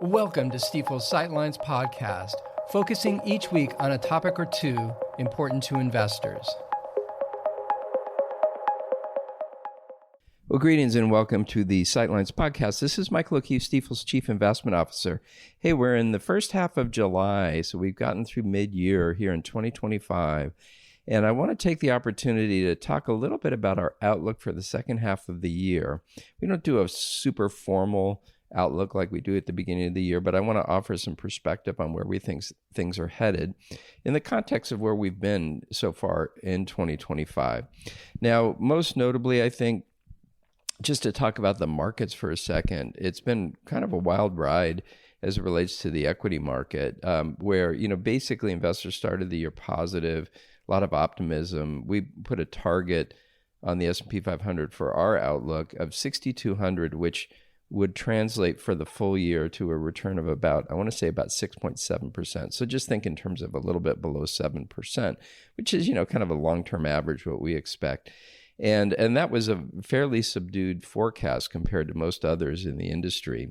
Welcome to Stifel's Sightlines podcast, focusing each week on a topic or two important to investors. Well, greetings and welcome to the Sightlines podcast. This is Michael O'Keefe, Stifel's Chief Investment Officer. Hey, we're in the first half of July, so we've gotten through mid-year here in 2025. And I want to take the opportunity to talk a little bit about our outlook for the second half of the year. We don't do a super formal outlook like we do at the beginning of the year, but I want to offer some perspective on where we think things are headed in the context of where we've been so far in 2025. Now, most notably, I think, just to talk about the markets for a second, it's been kind of a wild ride as it relates to the equity market, where, basically investors started the year positive, a lot of optimism. We put a target on the S&P 500 for our outlook of 6,200, which would translate for the full year to a return of about 6.7%. So just think in terms of a little bit below 7%, which is, kind of a long-term average, what we expect. And that was a fairly subdued forecast compared to most others in the industry.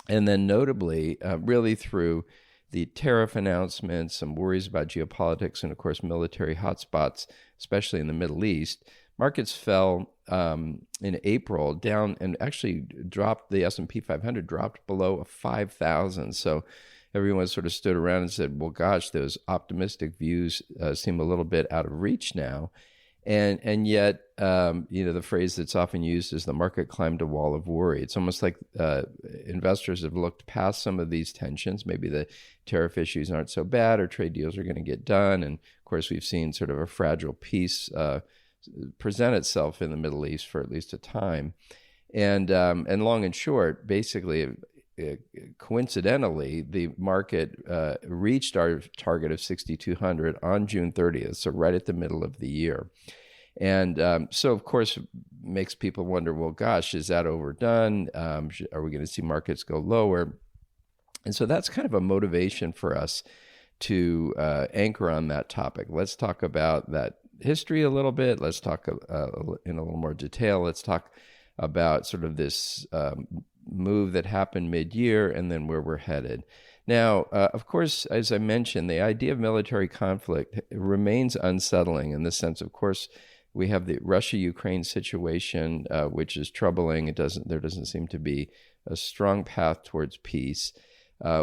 And then notably, really through the tariff announcements, some worries about geopolitics, and of course, military hotspots, especially in the Middle East, markets fell in April down and actually dropped. The S&P 500 dropped below 5,000. So everyone sort of stood around and said, well, gosh, those optimistic views seem a little bit out of reach now. And yet, the phrase that's often used is the market climbed a wall of worry. It's almost like investors have looked past some of these tensions. Maybe the tariff issues aren't so bad, or trade deals are going to get done. And of course, we've seen sort of a fragile peace present itself in the Middle East for at least a time. And long and short, basically, coincidentally, the market reached our target of 6,200 on June 30th, so right at the middle of the year. And so, of course, makes people wonder, well, gosh, is that overdone? Are we going to see markets go lower? And so that's kind of a motivation for us to anchor on that topic. Let's talk about that history a little bit. Let's talk in a little more detail. Let's talk about sort of this move that happened mid-year and then where we're headed. Now, of course, as I mentioned, the idea of military conflict remains unsettling in the sense, of course, we have the Russia-Ukraine situation, which is troubling. There doesn't seem to be a strong path towards peace.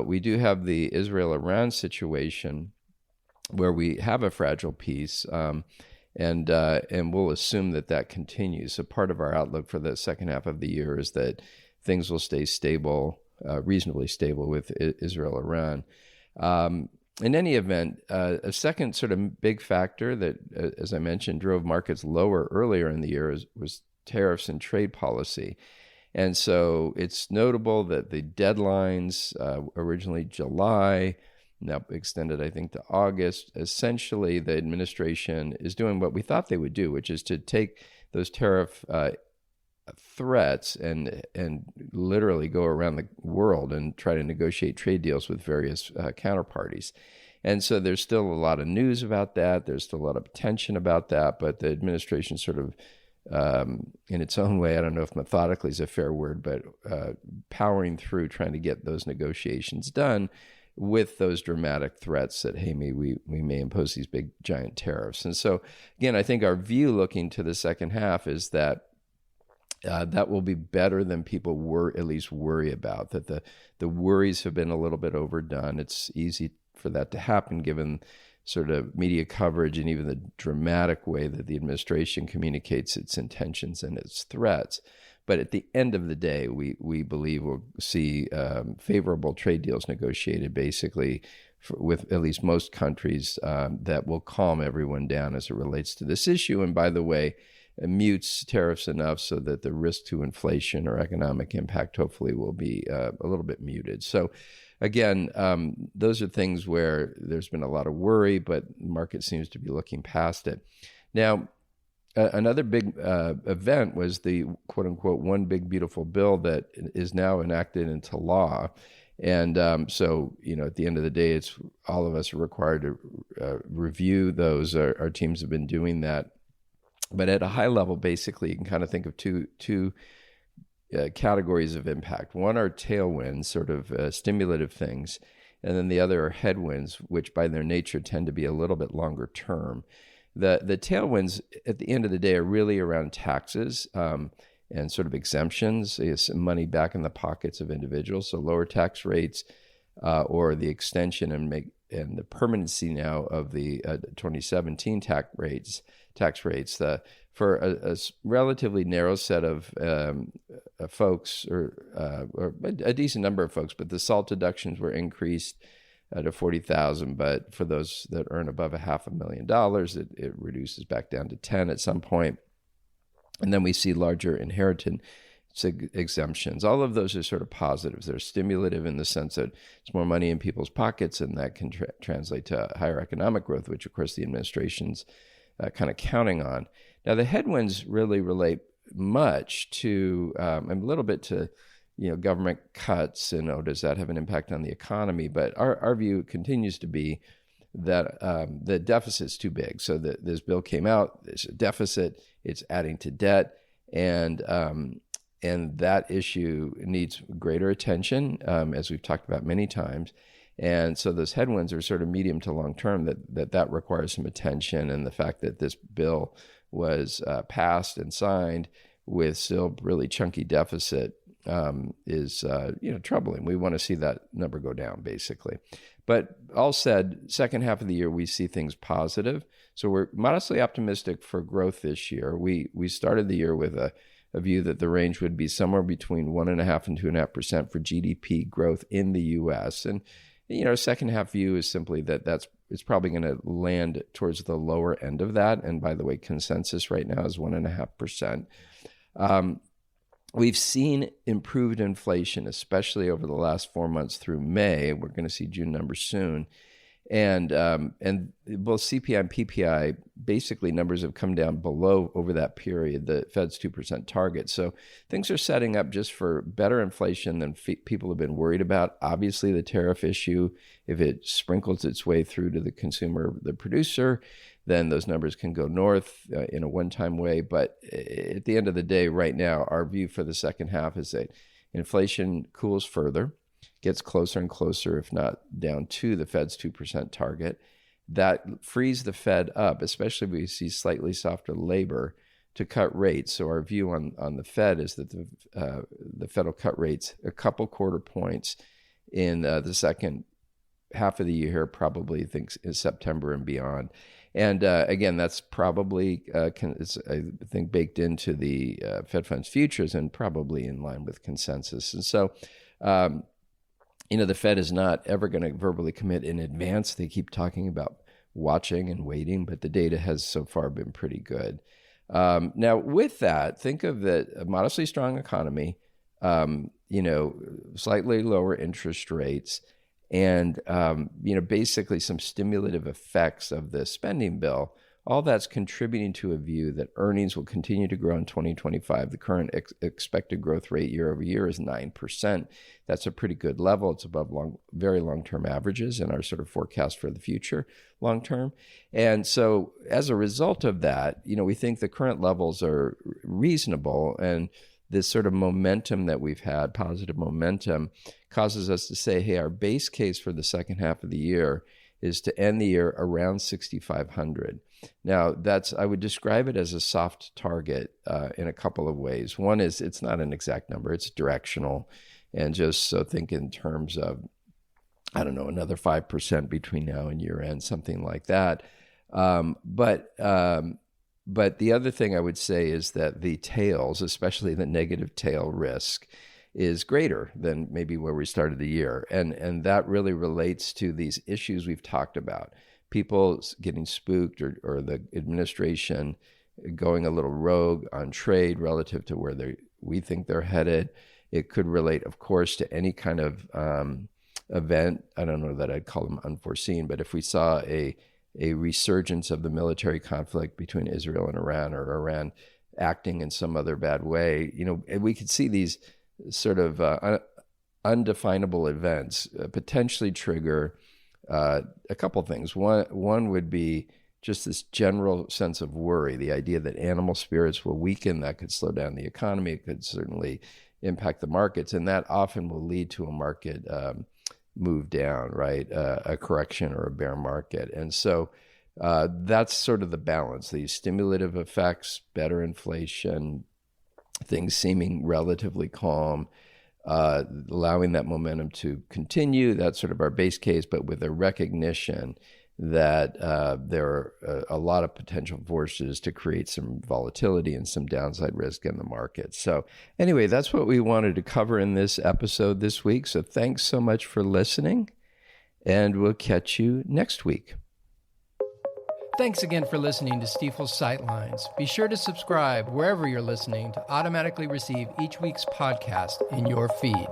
We do have the Israel-Iran situation where we have a fragile peace, and we'll assume that continues. So part of our outlook for the second half of the year is that things will stay stable, reasonably stable with Israel-Iran. In any event, a second sort of big factor that, as I mentioned, drove markets lower earlier in the year was tariffs and trade policy. And so it's notable that the deadlines, originally July, now extended, I think, to August. Essentially, the administration is doing what we thought they would do, which is to take those tariff threats and literally go around the world and try to negotiate trade deals with various counterparties. And so there's still a lot of news about that. There's still a lot of tension about that, but the administration sort of, in its own way, I don't know if methodically is a fair word, but powering through trying to get those negotiations done with those dramatic threats that, hey, we may impose these big, giant tariffs. And so, again, I think our view looking to the second half is that that will be better than people at least worry about, that the worries have been a little bit overdone. It's easy for that to happen given sort of media coverage and even the dramatic way that the administration communicates its intentions and its threats. But at the end of the day, we believe we'll see favorable trade deals negotiated basically with at least most countries that will calm everyone down as it relates to this issue. And by the way, mutes tariffs enough so that the risk to inflation or economic impact hopefully will be a little bit muted. So again, those are things where there's been a lot of worry, but the market seems to be looking past it. Now, another big event was the quote unquote one big beautiful bill that is now enacted into law. And so, at the end of the day, it's all of us are required to review those. Our teams have been doing that. But at a high level, basically, you can kind of think of two categories of impact. One are tailwinds, sort of stimulative things, and then the other are headwinds, which by their nature tend to be a little bit longer term. The tailwinds at the end of the day are really around taxes and sort of exemptions, is money back in the pockets of individuals. So lower tax rates or the extension and the permanency now of the 2017 tax rates. For a relatively narrow set of folks, or a decent number of folks, but the SALT deductions were increased to 40,000. But for those that earn above $500,000, it reduces back down to 10 at some point. And then we see larger inheritance exemptions. All of those are sort of positives. They're stimulative in the sense that it's more money in people's pockets, and that can translate to higher economic growth, which of course the administration's kind of counting on. Now, the headwinds really relate much to a little bit to government cuts, and does that have an impact on the economy? But our view continues to be that the deficit's too big. So this bill came out, there's a deficit, it's adding to debt, and that issue needs greater attention, as we've talked about many times. And so those headwinds are sort of medium to long term, that requires some attention. And the fact that this bill was passed and signed with still really chunky deficit is troubling. We want to see that number go down, basically. But all said, second half of the year, we see things positive. So we're modestly optimistic for growth this year. We started the year with a view that the range would be somewhere between 1.5% and 2.5% for GDP growth in the U.S. And second half view is simply that it's probably going to land towards the lower end of that. And by the way, consensus right now is 1.5%. We've seen improved inflation, especially over the last 4 months through May. We're going to see June numbers soon. And both CPI and PPI, basically numbers have come down below over that period, the Fed's 2% target. So things are setting up just for better inflation than people have been worried about. Obviously, the tariff issue, if it sprinkles its way through to the consumer, the producer, then those numbers can go north in a one-time way. But at the end of the day, right now, our view for the second half is that inflation cools further, gets closer and closer, if not down to the Fed's 2% target. That frees the Fed up, especially if we see slightly softer labor, to cut rates. So our view on the Fed is that the Fed will cut rates a couple quarter points in the second half of the year, probably in September and beyond. And again, that's probably, I think, baked into the Fed funds futures and probably in line with consensus. And so, the Fed is not ever going to verbally commit in advance. They keep talking about watching and waiting, but the data has so far been pretty good. Now, with that, think of a modestly strong economy, slightly lower interest rates, and basically some stimulative effects of the spending bill. All that's contributing to a view that earnings will continue to grow in 2025. The current expected growth rate year over year is 9%. That's a pretty good level. It's above very long-term averages in our sort of forecast for the future long-term. And so as a result of that, we think the current levels are reasonable, and this sort of momentum that we've had, positive momentum, causes us to say, hey, our base case for the second half of the year is to end the year around 6,500. Now, I would describe it as a soft target in a couple of ways. One is it's not an exact number, it's directional. And just so think in terms of, another 5% between now and year end, something like that. But the other thing I would say is that the tails, especially the negative tail risk, is greater than maybe where we started the year. And that really relates to these issues we've talked about. People getting spooked or the administration going a little rogue on trade relative to where we think they're headed. It could relate, of course, to any kind of event. I don't know that I'd call them unforeseen, but if we saw a resurgence of the military conflict between Israel and Iran, or Iran acting in some other bad way, we could see these sort of undefinable events potentially trigger a couple things. One would be just this general sense of worry, the idea that animal spirits will weaken. That could slow down the economy. It could certainly impact the markets, and that often will lead to a market move down, right? A correction or a bear market. And so that's sort of the balance, these stimulative effects, better inflation, things seeming relatively calm, allowing that momentum to continue. That's sort of our base case, but with a recognition that there are a lot of potential forces to create some volatility and some downside risk in the market. So anyway, that's what we wanted to cover in this episode this week. So thanks so much for listening, and we'll catch you next week. Thanks again for listening to Stifel's Sightlines. Be sure to subscribe wherever you're listening to automatically receive each week's podcast in your feed.